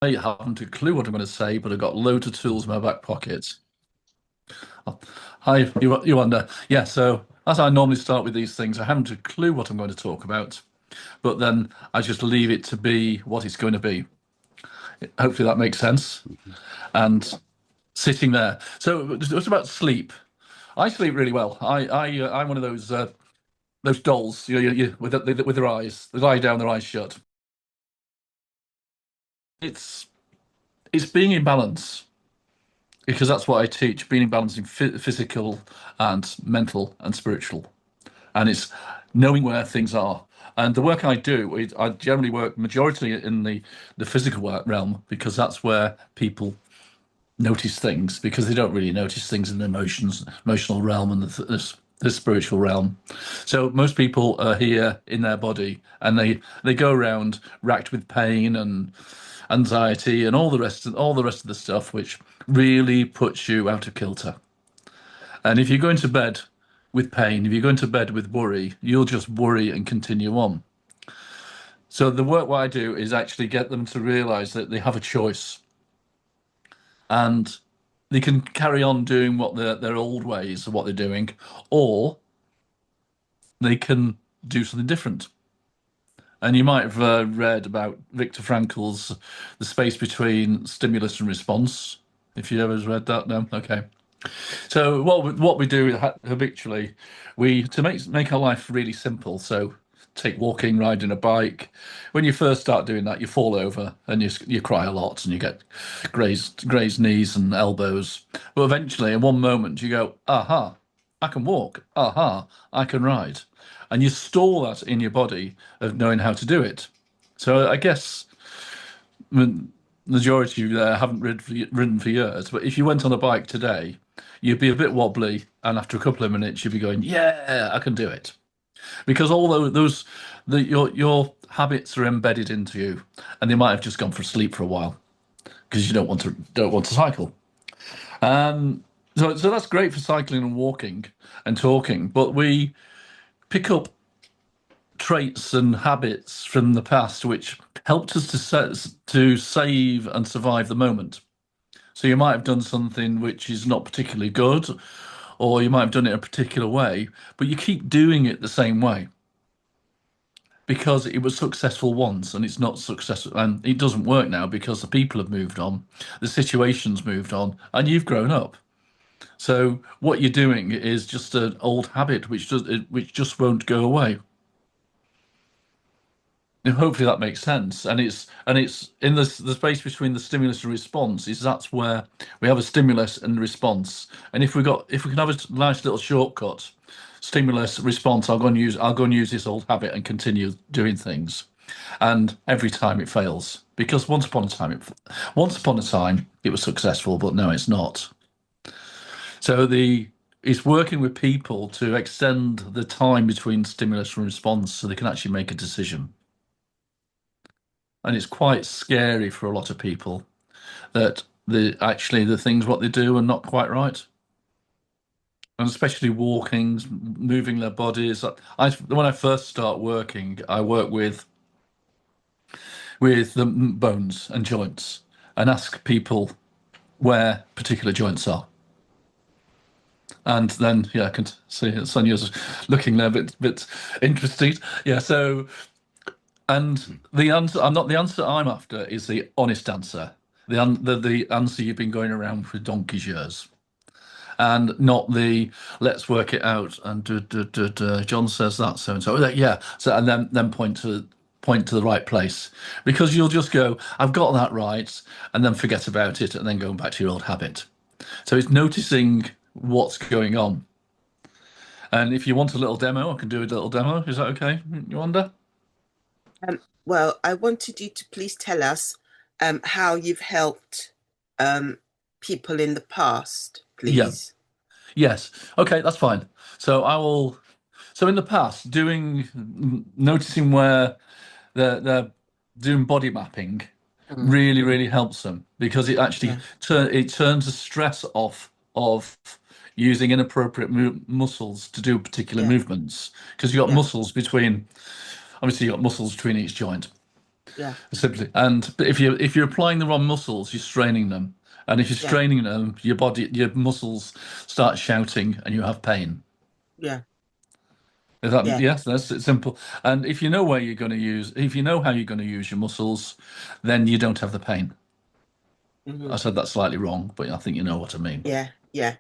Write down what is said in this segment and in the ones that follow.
I haven't a clue what I'm going to say, but I've got loads of tools in my back pocket. Oh, hi, you wonder. Yeah, so as I normally start with these things, I haven't a clue what I'm going to talk about, but then I just leave it to be what it's going to be. Hopefully that makes sense. And sitting there. So it's about sleep. I sleep really well. I'm one of those dolls, with their eyes. They lie down, their eyes shut. It's it's being in balance, because that's what I teach, being in balance in physical and mental and spiritual. And it's knowing where things are. And the work I do, I generally work majority in the physical realm, because that's where people notice things, because they don't really notice things in the emotional realm and the spiritual realm. So most people are here in their body, and they go around racked with pain and anxiety and all the rest of the stuff, which really puts you out of kilter. And if you go into bed with pain, if you go into bed with worry, you'll just worry and continue on. So the work what I do is actually get them to realize that they have a choice, and they can carry on doing what their old ways of what they're doing, or they can do something different. And you might have read about Viktor Frankl's The Space Between Stimulus and Response. If you ever read that, no? Okay. So what we do habitually, we to make our life really simple. So take walking, riding a bike. When you first start doing that, you fall over and you cry a lot, and you get grazed knees and elbows. But eventually, in one moment, you go, aha, I can walk. Aha, I can ride, and you store that in your body of knowing how to do it. So I guess the majority of you there haven't ridden for years, but if you went on a bike today, you'd be a bit wobbly, and after a couple of minutes, you'd be going, "Yeah, I can do it," because all your habits are embedded into you, and they might have just gone for sleep for a while because you don't want to cycle. So that's great for cycling and walking and talking, but we pick up traits and habits from the past which helped us to save and survive the moment. So you might have done something which is not particularly good, or you might have done it a particular way, but you keep doing it the same way because it was successful once and it's not successful, and it doesn't work now because the people have moved on, the situation's moved on, and you've grown up. So what you're doing is just an old habit which just won't go away. And hopefully that makes sense. And it's in the space between the stimulus and response, is that's where we have a stimulus and response. And if we can have a nice little shortcut, stimulus response, I'll go and use this old habit and continue doing things. And every time it fails, because once upon a time it was successful, but no, it's not. So it's working with people to extend the time between stimulus and response so they can actually make a decision. And it's quite scary for a lot of people that the things what they do are not quite right, and especially walking, moving their bodies. When I first start working, I work with the bones and joints, and ask people where particular joints are. And then, yeah, I can see Sonia's looking there, a bit interested. Yeah, so, and the answer, I'm not the answer I'm after is the honest answer. The answer you've been going around for donkey's years, and not the let's work it out. And John says that so and so. Yeah. So and then point to the right place, because you'll just go, I've got that right, and then forget about it, and then going back to your old habit. So it's noticing what's going on. And if you want a little demo, I can do a little demo. Is that okay, Yewande? Well, I wanted you to please tell us how you've helped um, people in the past, Yeah. please. Yes. Okay, that's fine. So I will. So in the past, noticing where they're doing body mapping Mm, really helps them, because it actually yeah, turns the stress off of using inappropriate muscles to do particular yeah, movements, because you've got yeah, muscles between, obviously you've got muscles between each joint. Yeah. simply. And if you're applying the wrong muscles, you're straining them. And if you're Yeah. straining them, your muscles start shouting and you have pain. Yeah. Is that, Yeah. yes, that's it, simple. And if you know where you're going to use, if you know how you're going to use your muscles, then you don't have the pain. I Hmm. said that slightly wrong, but I think you know what I mean. Yeah. Yeah.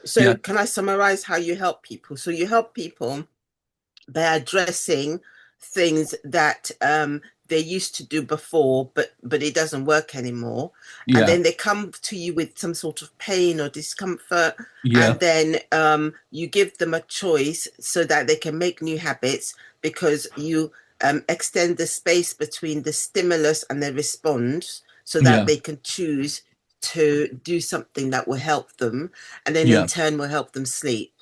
So Yeah, can I summarize how you help people? So you help people by addressing things that they used to do before, but it doesn't work anymore. And yeah, then they come to you with some sort of pain or discomfort, yeah, and then you give them a choice so that they can make new habits because you extend the space between the stimulus and the response so that yeah, they can choose to do something that will help them, and then in yeah. turn will help them sleep.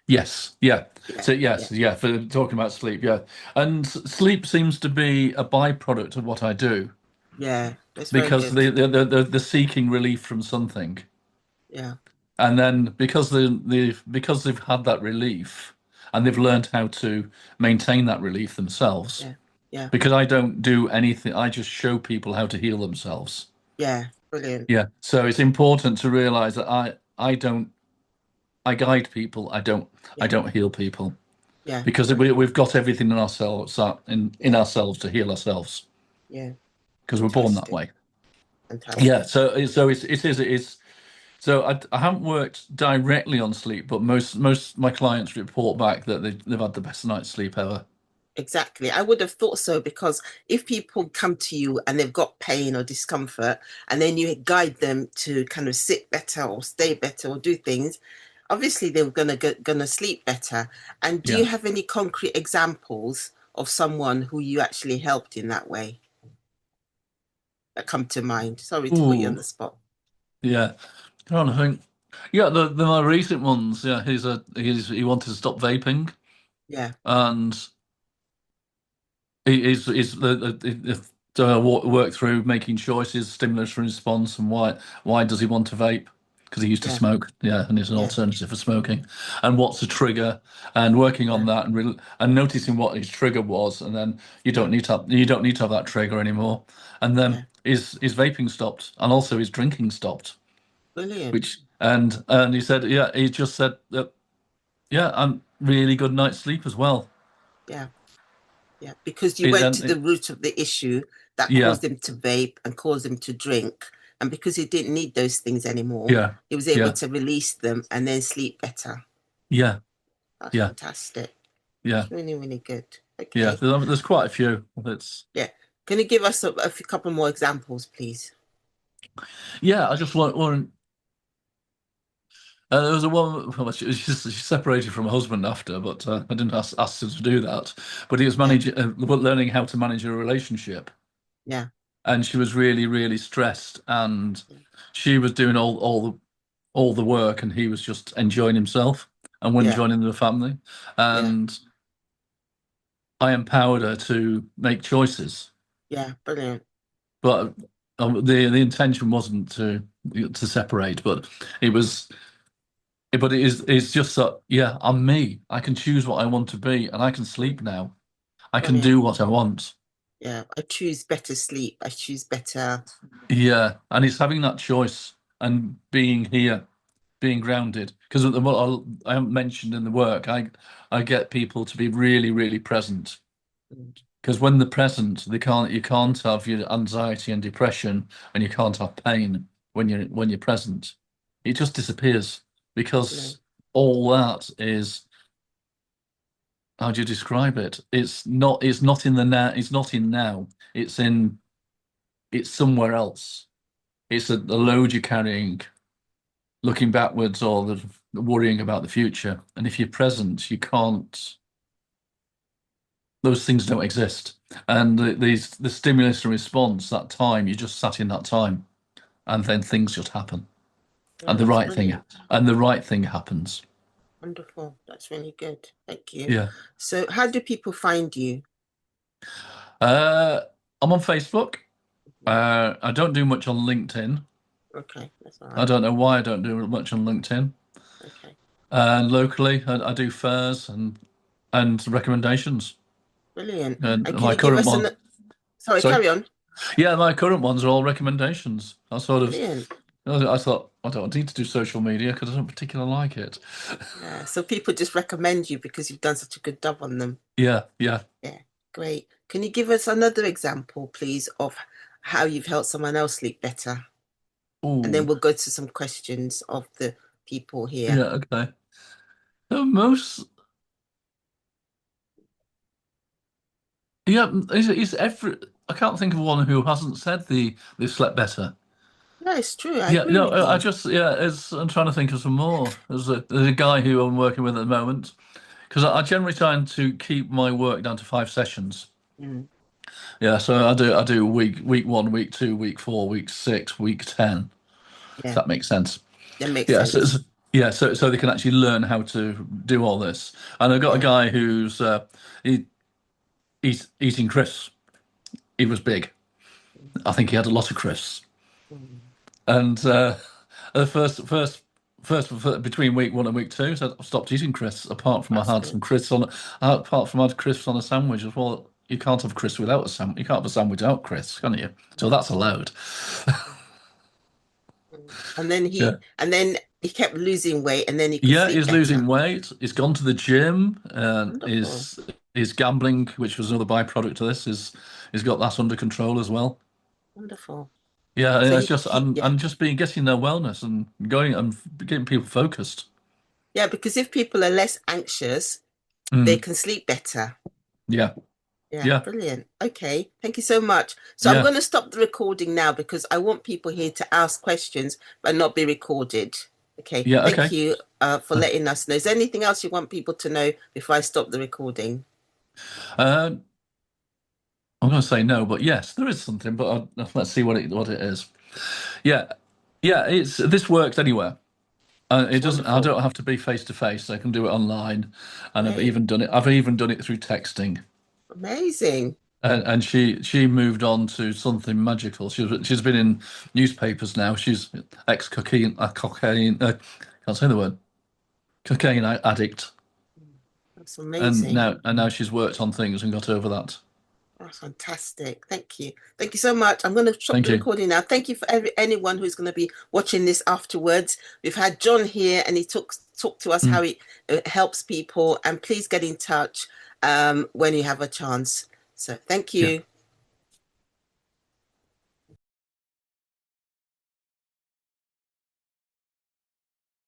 Yes, yeah. Yeah, So yeah, yes, yeah. For talking about sleep, yeah, and sleep seems to be a byproduct of what I do yeah. That's very because good. they're seeking relief from something, Yeah, and then because they've had that relief and they've learned how to maintain that relief themselves. yeah, yeah, Because I don't do anything, I just show people how to heal themselves. yeah. Brilliant. Yeah. So it's important to realize that I don't I guide people. I Yeah, don't heal people yeah. because Brilliant. we've got everything in ourselves in Yeah, ourselves to heal ourselves yeah. because we're born that Fantastic. way. Yeah. Fantastic. So it is. So I haven't worked directly on sleep, but most of my clients report back that they've had the best night's sleep ever. Exactly. I would have thought so because if people come to you and they've got pain or discomfort, and then you guide them to kind of sit better or stay better or do things, obviously they're gonna sleep better. And do you Yeah. have any concrete examples of someone who you actually helped in that way that come to mind? Sorry to put you on Ooh. the spot. Yeah. Trying to think. Yeah, the more recent ones. Yeah, he wanted to stop vaping, Yeah, and he's work through making choices, stimulus and response, and why does he want to vape? Because he used to yeah, smoke. Yeah, and it's an yeah, alternative for smoking. And what's the trigger? And working on yeah, that and noticing what his trigger was, and then yeah, you don't need to have that trigger anymore. And then yeah. his vaping stopped, and also his drinking stopped. Brilliant. Which and he said, yeah, he just said that, yeah, and really good night's sleep as well. Yeah, yeah. Because you It, went and to the it, root of the issue that yeah, caused him to vape and caused him to drink. And because he didn't need those things anymore, yeah, he was able yeah, to release them and then sleep better. yeah, That's yeah, fantastic. yeah, It's really, really good. yeah. Okay. There's quite a few. It's Yeah. Can you give us a couple more examples, please? yeah. I just want. There was a woman. Well, she separated from her husband after, but I didn't ask her to do that. But he was Yeah. managing, learning how to manage a relationship, Yeah. and she was really, really stressed, and Yeah. she was doing all the work, and he was just enjoying himself and wasn't Yeah. joining the family. Yeah. And I empowered her to make choices, Yeah. Brilliant. but the intention wasn't to separate, but it was. But it's just that, yeah, I'm me. I can choose what I want to be, and I can Mm. sleep now. I can Brilliant. do what I want. Yeah. I choose better sleep. I choose better. Yeah, and it's having that choice and being here, being grounded. Because what I haven't mentioned in the work, I get people to be really, really present. Mm. Because when they're present, you can't have your anxiety and depression, and you can't have pain when you're present. It just disappears because Brilliant. all that is, how do you describe it? It's not in the now, it's not in now. It's somewhere else. It's the load you're carrying, looking backwards or worrying about the future. And if you're present, you can't, those things don't exist. And the stimulus and response, that time, you just sat in that time, and then things just happen. Yeah. And the That's right thing brilliant. and the right thing happens. Wonderful. That's really good. Thank you. Yeah. So, how do people find you? Uh I'm on Facebook. I don't do much on LinkedIn. Okay, that's all I right. don't know why I don't do much on LinkedIn. Okay, And locally, I do fairs and recommendations. brilliant. And And can my you give current us one, an Sorry, Sorry. carry on. Yeah, my current ones are all recommendations. Brilliant. I thought I don't need to do social media because I don't particularly like it. Yeah. So people just recommend you because you've done such a good job on them. Yeah, yeah. Yeah. Great. Can you give us another example, please, of how you've helped someone else sleep better? And then Oh, we'll go to some questions of the people here. yeah. Okay. Most, yeah. Is every? I can't think of one who hasn't said they slept better. No, it's true. I Yeah, agree no, with I you. just I'm trying to think of some more. There's a guy who I'm working with at the moment because I generally try to keep my work down to 5 sessions. Mm, Yeah, so I do week 1, week 2, week 4, week 6, week 10. If yeah, that makes sense. that makes Yeah, sense. yeah, so they can actually learn how to do all this. And I've got a Yeah. guy who's he's eating crisps. He was big. I think he had a lot of crisps. Mm, And the between week 1 and week 2, so I stopped eating crisps. that's good. Apart from I had crisps on a sandwich as well. You can't have crisps without a sandwich. You can't have a sandwich without crisps, can you? So No. that's allowed. Mm. And then Yeah. he kept losing weight and then he could Yeah, sleep he's losing better. weight. He's gone to the gym and Wonderful. is gambling, which was another byproduct of this, is he's got that under control as well. Wonderful. Yeah, and So it's just yeah. and just being getting their wellness and going and getting people focused. Yeah, because if people are less anxious, they Mm, can sleep better. yeah, Yeah, yeah, brilliant. Okay, thank you so much. So I'm yeah, going to stop the recording now because I want people here to ask questions but not be recorded. Okay, yeah. thank Okay. you for letting us know. Is there anything else you want people to know before I stop the recording? Uh, I'm going to say no, but yes, there is something. But let's see what it is. Yeah, yeah. It's this works anywhere. It It's doesn't. I wonderful. don't have to be face to face. I can do it online, and Great. I've even done it through texting. Amazing. And she moved on to something magical. She's been in newspapers now. She's ex cocaine. Can't say the word. Cocaine addict, That's amazing. and now she's worked on things and got over that. That's fantastic. Thank you. Thank you so much. I'm going to stop Thank the you. recording now. Thank you for anyone who's going to be watching this afterwards. We've had John here and he talked to us how Mm, it helps people. And please get in touch when you have a chance. So thank yeah. you.